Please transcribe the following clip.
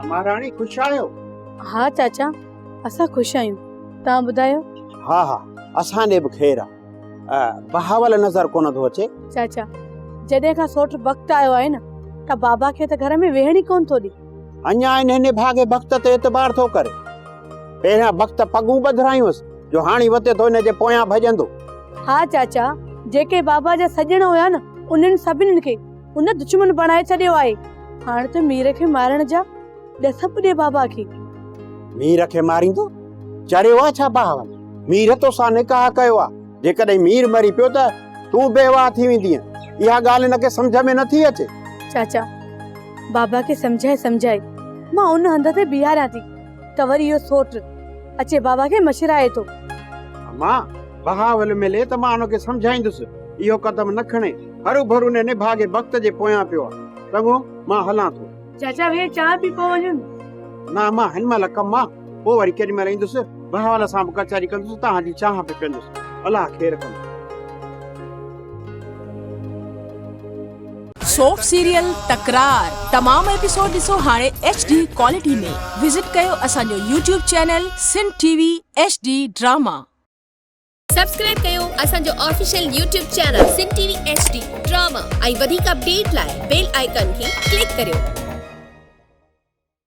महाराणी खुश आयो? हाँ चाचा, असां खुश आहियूं। तव्हां ॿुधायो? हा हा, असांजे बि ख़ैर आहे। बहावल नज़र कोन थो अचे। चाचा, जॾहिं खां सोट वक़्तु आयो आहे न, त बाबा खे त घर में वेहण ई कोन थो ॾे। अञा हिन भागे वक़्त ते एतबार थो करे। पहिरियां वक़्त पगूं ॿधरायूंसि जो हाणे वते थो हिन जे पोयां भॼंदो। हाँ चाचा, जेके बाबा जा सॼण हुया न, उन्हनि सभिनीनि खे उन दुश्मन बणाए छॾियो आहे। हाणे त मीर खे मारण जा ॾस ॾे बाबा खे। मीर खे मारींदो? चढ़ियो आहे छा बहावल? मीर तो सां निकाह कयो आहे। जेकॾहिं मीर मरी पियो त तूं बेवाह थी वेंदीअ। इहा ॻाल्हि हिनखे सम्झ में नथी अचे। चाचा, बाबा खे सम्झाए मां उन हंध ते बीहारियां थी त वरी इहो सोट अचे बाबा खे मशराए थो। मां बहावल मिले त मां हुनखे सम्झाईंदुसि इहो कदम न खणे। हरू भरू ने निभागे वक़्त जे पोयां पियो आहे। चङो, मां हलां थो। चाचा, वे चाह पी पो वञूं। ना, मां हिन महिल कमु आहे, पोइ वरी केॾी महिल ईंदुसि। बहावल सां बि कचहरी कंदुसि, तव्हांजी चाह बि पीअंदुसि। अलाह ख़ैर कंदो। सोप सीरियल तकरार तमाम एपिसोड ॾिसो हाणे HD क्वालिटी में। विजिट कयो असांजो YouTube channel Sindh TV HD drama. Subscribe कयो असांजो official YouTube channel Sindh TV HD drama ऐं वधीक अपडेट लाइ बेल आइकन खे क्लिक करियो।